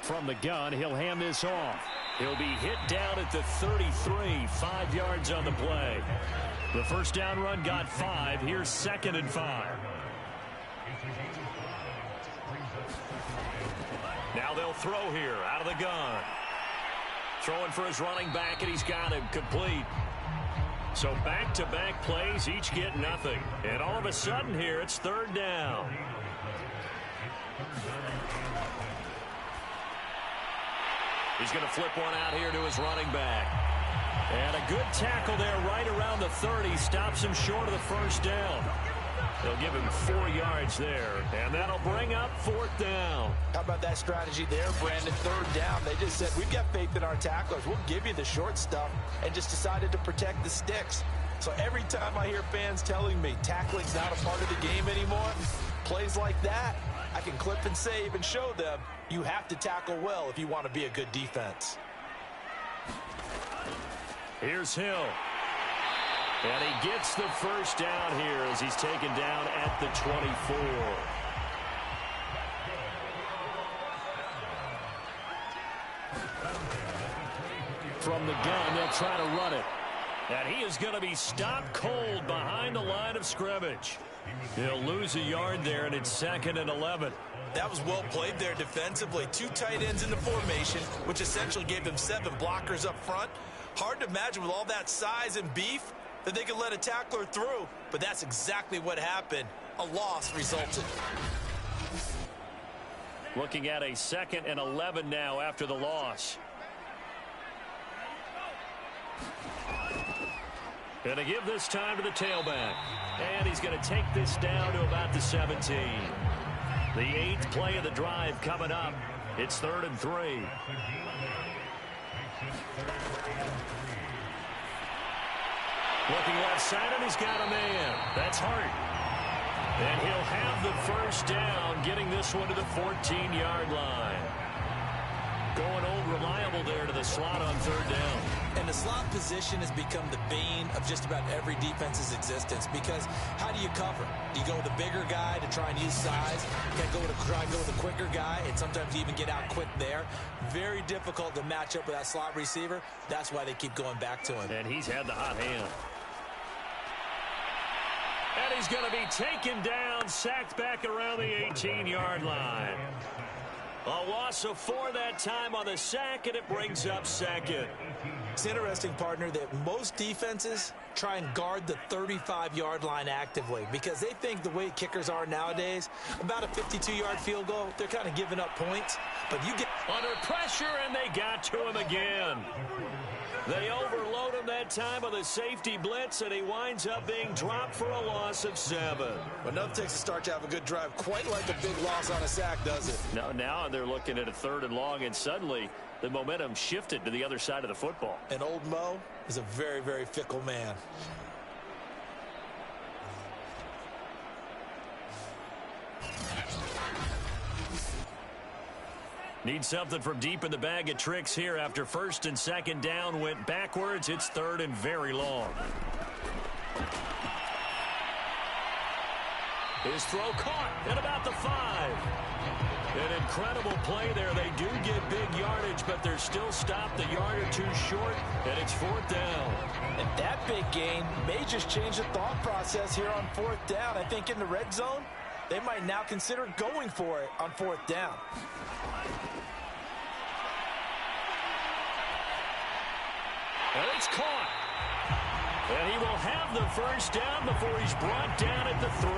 Speaker 2: From the gun, he'll hand this off. He'll be hit down at the 33, 5 yards on the play. The first down run got 5. Here's 2nd and 5. Now they'll throw here out of the gun. Throwing for his running back, and he's got him complete. So back-to-back plays, each get nothing. And all of a sudden here, it's 3rd down. He's going to flip one out here to his running back. And a good tackle there right around the 30. Stops him short of the first down. They'll give him 4 yards there. And that'll bring up 4th down.
Speaker 4: How about that strategy there, Brandon? 3rd down. They just said, we've got faith in our tacklers. We'll give you the short stuff, and just decided to protect the sticks. So every time I hear fans telling me tackling's not a part of the game anymore, plays like that, I can clip and save and show them you have to tackle well if you want to be a good defense.
Speaker 2: Here's Hill. And he gets the first down here as he's taken down at the 24. From the gun, they'll try to run it. And he is going to be stopped cold behind the line of scrimmage. He'll lose a yard there, and it's 2nd and 11.
Speaker 4: That was well played there defensively. 2 tight ends in the formation, which essentially gave them 7 blockers up front. Hard to imagine with all that size and beef that they could let a tackler through, but that's exactly what happened. A loss resulted.
Speaker 2: Looking at a 2nd and 11 now after the loss. Going to give this time to the tailback. And he's going to take this down to about the 17. The 8th play of the drive coming up. It's 3rd and 3. Looking left side, and he's got a man. That's Hart. And he'll have the first down, getting this one to the 14-yard line. Going old reliable there to the slot on 3rd down.
Speaker 3: And the slot position has become the bane of just about every defense's existence, because how do you cover? Do you go with the bigger guy to try and use size? You got to try and go with the quicker guy, and sometimes you even get out quick there. Very difficult to match up with that slot receiver. That's why they keep going back to him.
Speaker 2: And he's had the hot hand. And he's going to be taken down, sacked back around the 18-yard line. A loss of 4 that time on the sack, and it brings up 2nd.
Speaker 4: It's interesting, partner, that most defenses try and guard the 35-yard line actively because they think the way kickers are nowadays, about a 52-yard field goal, they're kind of giving up points. But you get
Speaker 2: under pressure, and they got to him again. They overload him that time on the safety blitz, and he winds up being dropped for a loss of 7.
Speaker 4: But nothing takes a start to have a good drive quite like a big loss on a sack, does it?
Speaker 2: Now they're looking at a 3rd and long, and suddenly the momentum shifted to the other side of the football.
Speaker 4: And old Mo is a very, very fickle man.
Speaker 2: Need something from deep in the bag of tricks here after 1st and 2nd down went backwards. It's 3rd and very long. His throw caught at about the 5. An incredible play there. They do get big yardage, but they're still stopped a yard or 2 short, and it's 4th down.
Speaker 4: And that big gain may just change the thought process here on 4th down. I think in the red zone, they might now consider going for it on 4th down.
Speaker 2: And it's caught. And he will have the first down before he's brought down at the 3.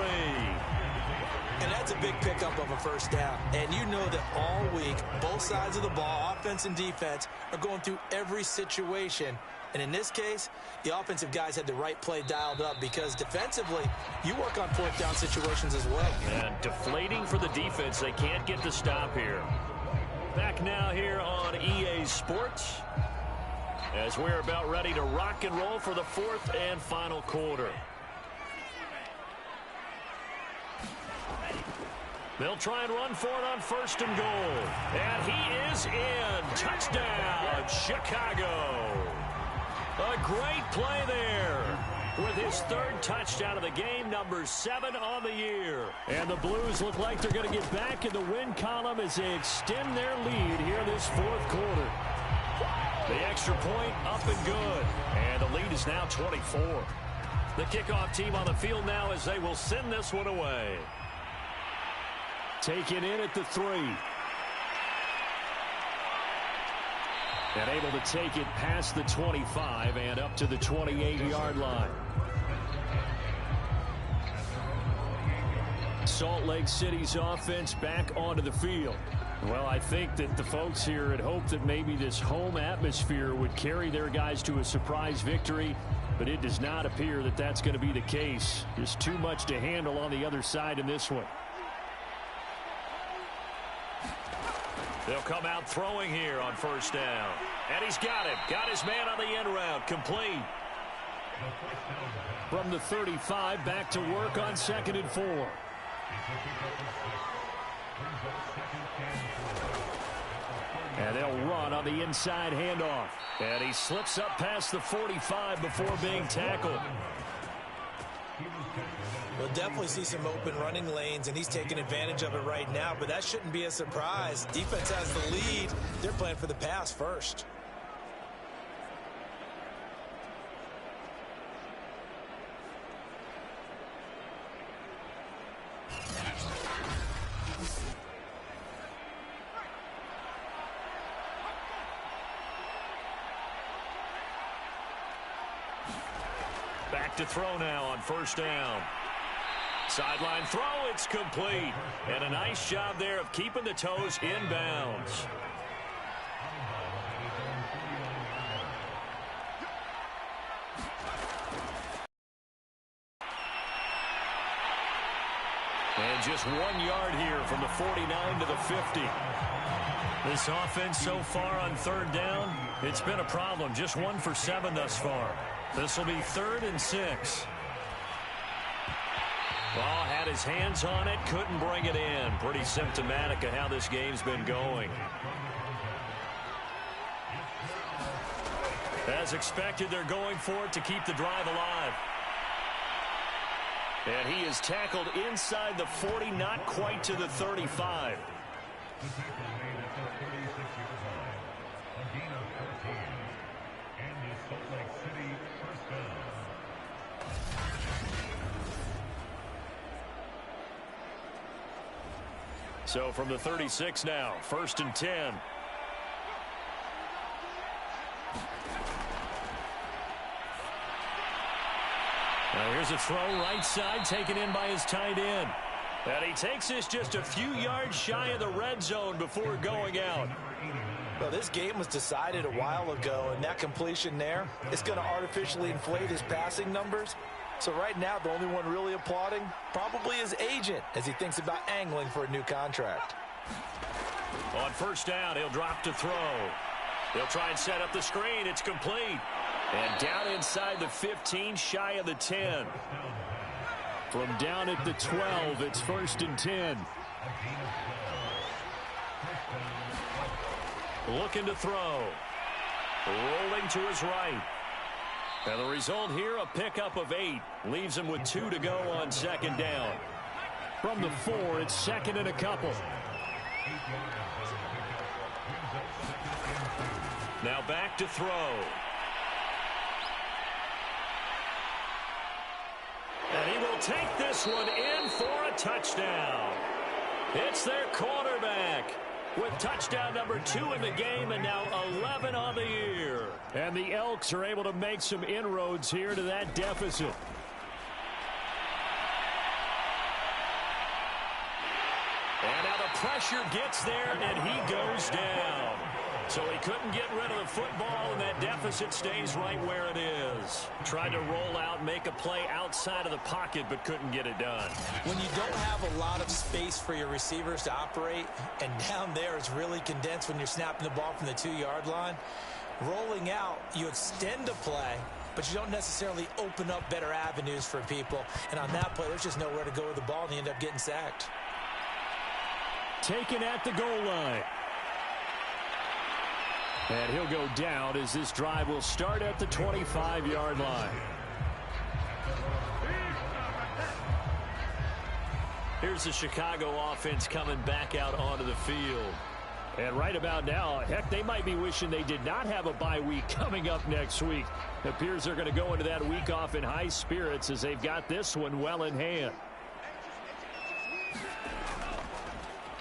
Speaker 4: And that's a big pickup of a first down. And you know that all week, both sides of the ball, offense and defense, are going through every situation. And in this case, the offensive guys had the right play dialed up because defensively, you work on 4th down situations as well.
Speaker 2: And deflating for the defense. They can't get the stop here. Back now here on EA Sports, as we're about ready to rock and roll for the 4th and final quarter. They'll try and run for it on 1st and goal. And he is in. Touchdown, Chicago. A great play there. With his 3rd touchdown of the game, number 7 on the year. And the Blues look like they're going to get back in the win column as they extend their lead here this 4th quarter. The extra point up and good. And the lead is now 24. The kickoff team on the field now as they will send this one away. Taken in at the 3. And able to take it past the 25 and up to the 28-yard line. Salt Lake City's offense back onto the field. Well, I think that the folks here had hoped that maybe this home atmosphere would carry their guys to a surprise victory, but it does not appear that that's going to be the case. Just too much to handle on the other side in this one. They'll come out throwing here on 1st down. And he's got it. Got his man on the end route. Complete. From the 35, back to work on 2nd and 4. And they'll run on the inside handoff. And he slips up past the 45 before being tackled.
Speaker 3: We'll definitely see some open running lanes, and he's taking advantage of it right now, but that shouldn't be a surprise. Defense has the lead. They're playing for the pass first.
Speaker 2: Back to throw now on 1st down. Sideline throw, it's complete. And a nice job there of keeping the toes inbounds. And just 1 yard here from the 49 to the 50. This offense so far on 3rd down, it's been a problem. Just 1 for 7 thus far. This will be 3rd and 6. Ball had his hands on it, couldn't bring it in. Pretty symptomatic of how this game's been going. As expected, they're going for it to keep the drive alive. And he is tackled inside the 40, not quite to the 35. So from the 36 now, 1st and 10. Now here's a throw right side taken in by his tight end. And he takes this just a few yards shy of the red zone before going out.
Speaker 4: Well, this game was decided a while ago, and that completion there is going to artificially inflate his passing numbers. So right now, the only one really applauding probably his agent as he thinks about angling for a new contract.
Speaker 2: On 1st down, he'll drop to throw. He'll try and set up the screen. It's complete. And down inside the 15, shy of the 10. From down at the 12, it's 1st and 10. Looking to throw. Rolling to his right. And the result here, a pickup of 8. Leaves him with 2 to go on 2nd down. From the 4, it's 2nd and a couple. Now back to throw. And he will take this one in for a touchdown. It's their quarterback with touchdown number 2 in the game and now 11 on the year. And the Elks are able to make some inroads here to that deficit. And now the pressure gets there and he goes down. So he couldn't get rid of the football, and that deficit stays right where it is. Tried to roll out, make a play outside of the pocket, but couldn't get it done.
Speaker 3: When you don't have a lot of space for your receivers to operate, and down there it's really condensed when you're snapping the ball from the 2-yard line, rolling out, you extend the play, but you don't necessarily open up better avenues for people. And on that play, there's just nowhere to go with the ball, and you end up getting sacked.
Speaker 5: taken at the goal line. And he'll go down as this drive will start at the 25-yard line. Here's the Chicago offense coming back out onto the field. And right about now, heck, they might be wishing they did not have a bye week coming up next week. It appears they're going to go into that week off in high spirits as they've got this one well in hand.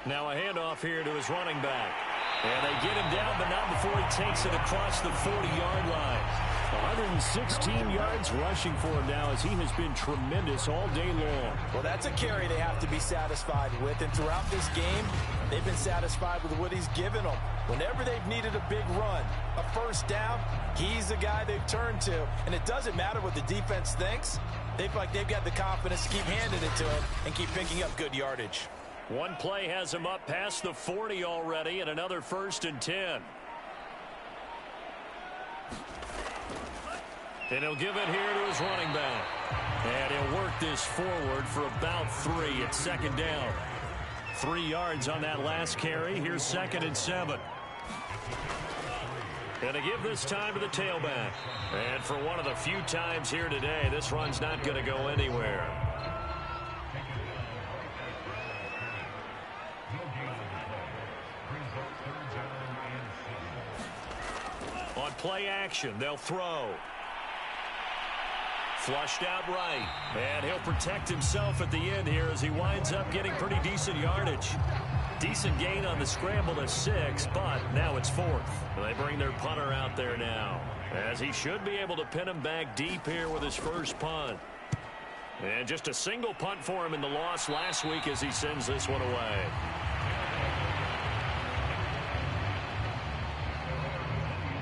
Speaker 5: Now a handoff here to his running back. And they get him down, but not before he takes it across the 40-yard line. 116 yards rushing for him now as he has been tremendous all day long.
Speaker 4: Well, that's a carry they have to be satisfied with. And throughout this game, they've been satisfied with what he's given them. Whenever they've needed a big run, a first down, he's the guy they've turned to. And it doesn't matter what the defense thinks. They feel like they've got the confidence to keep handing it to him and keep picking up good yardage.
Speaker 2: One play has him up past the 40 already, and another 1st and 10. And he'll give it here to his running back. And he'll work this forward for about 3 at 2nd down. 3 yards on that last carry. Here's 2nd and 7. And to give this time to the tailback. And for one of the few times here today, this run's not going to go anywhere. On play action, they'll throw. Flushed out right. And he'll protect himself at the end here as he winds up getting pretty decent yardage. Decent gain on the scramble to 6, but now it's 4th. They bring their punter out there now, as he should be able to pin him back deep here with his first punt. And just a single punt for him in the loss last week as he sends this one away.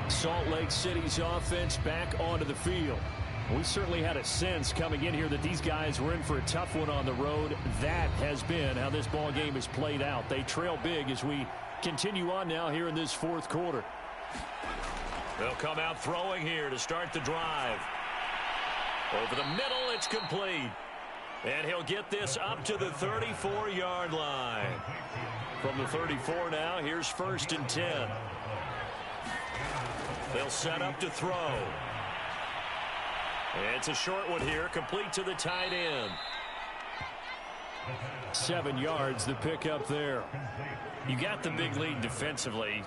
Speaker 5: Salt Lake City's offense back onto the field. We certainly had a sense coming in here that these guys were in for a tough one on the road. That has been how this ball game has played out. They trail big as we continue on now here in this 4th quarter.
Speaker 2: They'll come out throwing here to start the drive. Over the middle, it's complete. And he'll get this up to the 34-yard line. From the 34 now, here's 1st and 10. They'll set up to throw. It's a short one here, complete to the tight end.
Speaker 5: 7 yards the pick up there.
Speaker 2: You got the big lead defensively,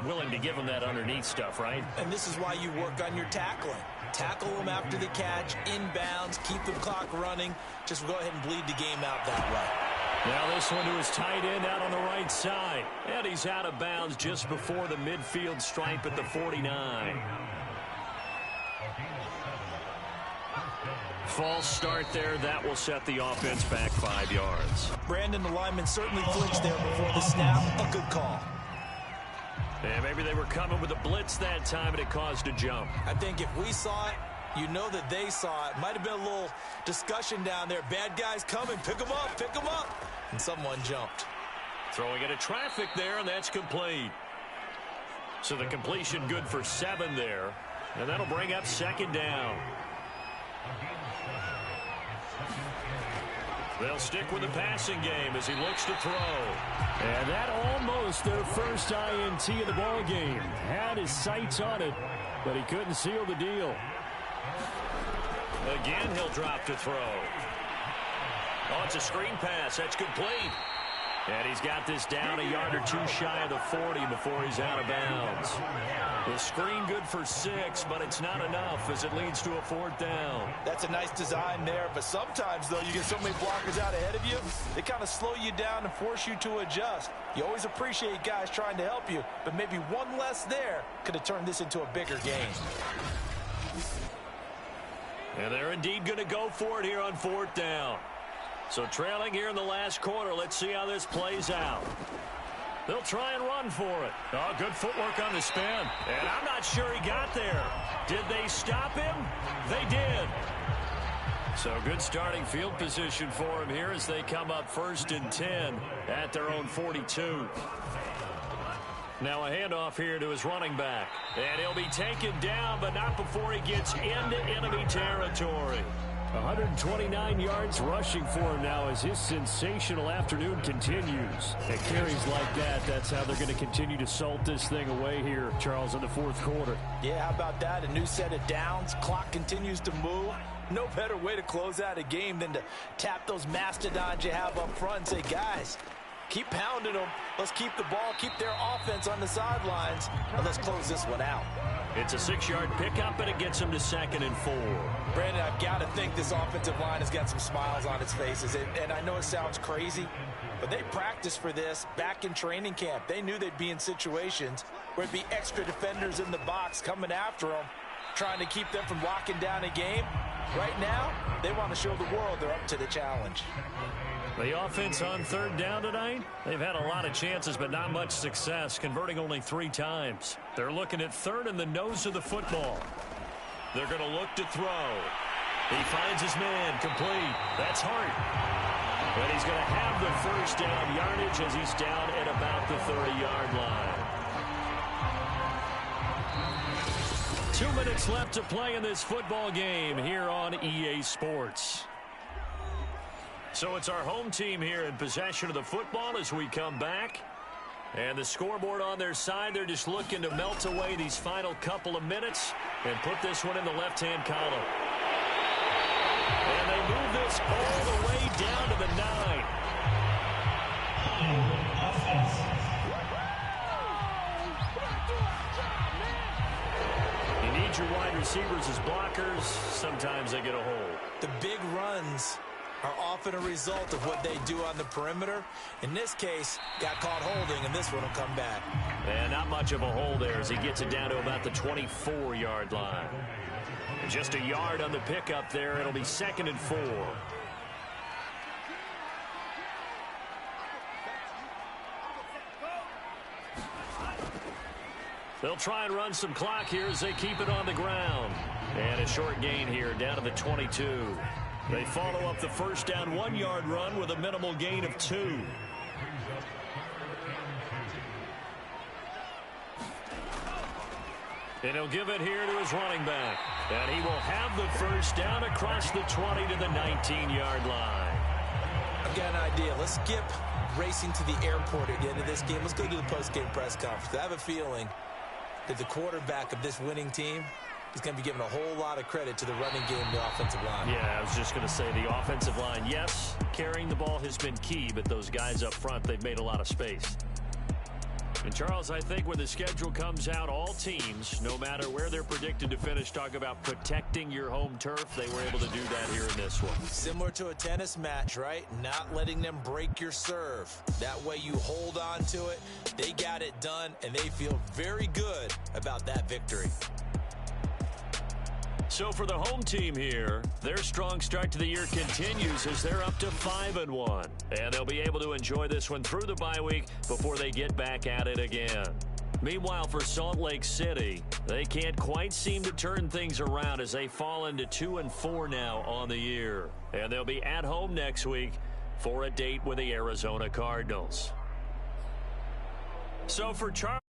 Speaker 2: willing to give them that underneath stuff, right?
Speaker 3: And this is why you work on your tackling. Tackle them after the catch, inbounds, keep the clock running. Just go ahead and bleed the game out that way.
Speaker 2: Now this one to his tight end out on the right side. And he's out of bounds just before the midfield stripe at the 49. False start there. That will set the offense back 5 yards.
Speaker 3: Brandon, the lineman certainly flinched there before the snap. A good call.
Speaker 2: And maybe they were coming with a blitz that time and it caused a jump.
Speaker 3: I think if we saw it, you know that they saw it. Might have been a little discussion down there. Bad guys coming. Pick them up. Pick them up. And someone jumped.
Speaker 2: Throwing into traffic there, and that's complete. So the completion good for 7 there. And that'll bring up 2nd down. They'll stick with the passing game as he looks to throw.
Speaker 5: And that almost their first INT of the ball game. Had his sights on it, but he couldn't seal the deal.
Speaker 2: Again, he'll drop to throw. Oh, it's a screen pass. That's complete. And he's got this down a yard or 2 shy of the 40 before he's out of bounds. The screen good for 6, but it's not enough as it leads to a 4th down.
Speaker 4: That's a nice design there, but sometimes, though, you get so many blockers out ahead of you, they kind of slow you down and force you to adjust. You always appreciate guys trying to help you, but maybe one less there could have turned this into a bigger game.
Speaker 2: And they're indeed going to go for it here on 4th down. So trailing here in the last quarter, let's see how this plays out. They'll try and run for it. Oh, good footwork on the spin. And I'm not sure he got there. Did they stop him? They did. So good starting field position for him here as they come up 1st and 10 at their own 42. Now a handoff here to his running back. And he'll be taken down, but not before he gets into enemy territory.
Speaker 5: 129 yards rushing for him now as his sensational afternoon continues. At carries like that, that's how they're going to continue to salt this thing away here, Charles, in the fourth quarter.
Speaker 4: Yeah, how about that? A new set of downs. Clock continues to move. No better way to close out a game than to tap those mastodons you have up front and say, guys, keep pounding them. Let's keep the ball, keep their offense on the sidelines, and let's close this one out.
Speaker 2: It's a 6-yard pickup, and it gets him to 2nd and 4.
Speaker 4: Brandon, I've got to think this offensive line has got some smiles on its faces. And I know it sounds crazy, but they practiced for this back in training camp. They knew they'd be in situations where it'd be extra defenders in the box coming after them, trying to keep them from locking down a game. Right now, they want to show the world they're up to the challenge.
Speaker 2: The offense on 3rd down tonight, they've had a lot of chances, but not much success, converting only 3 times. They're looking at 3rd and the nose of the football. They're going to look to throw. He finds his man, complete. That's Hart. But he's going to have the first down yardage as he's down at about the 30-yard line. 2 minutes left to play in this football game here on EA Sports. So it's our home team here in possession of the football as we come back. And the scoreboard on their side, they're just looking to melt away these final couple of minutes and put this one in the left-hand column. And they move this all the way down to the 9. You need your wide receivers as blockers. Sometimes they get a hold.
Speaker 4: The big runs are often a result of what they do on the perimeter. In this case, got caught holding, and this one will come back.
Speaker 2: And not much of a hold there as he gets it down to about the 24-yard line. And just a yard on the pickup there. It'll be 2nd and 4. They'll try and run some clock here as they keep it on the ground. And a short gain here down to the 22. They follow up the first down 1-yard run with a minimal gain of 2. And he'll give it here to his running back. And he will have the first down across the 20 to the 19-yard line.
Speaker 4: I've got an idea. Let's skip racing to the airport at the end of this game. Let's go to the post-game press conference. I have a feeling that the quarterback of this winning team is going to be given a whole lot of credit to the running game and the offensive line.
Speaker 2: Yeah, I was just going to say the offensive line, yes, carrying the ball has been key, but those guys up front, they've made a lot of space. And, Charles, I think when the schedule comes out, all teams, no matter where they're predicted to finish, talk about protecting your home turf. They were able to do that here in this one.
Speaker 4: Similar to a tennis match, right? Not letting them break your serve. That way you hold on to it. They got it done, and they feel very good about that victory.
Speaker 2: So for the home team here, their strong start to the year continues as they're up to 5-1. And they'll be able to enjoy this one through the bye week before they get back at it again. Meanwhile, for Salt Lake City, they can't quite seem to turn things around as they fall into 2-4 now on the year. And they'll be at home next week for a date with the Arizona Cardinals. So for Charles.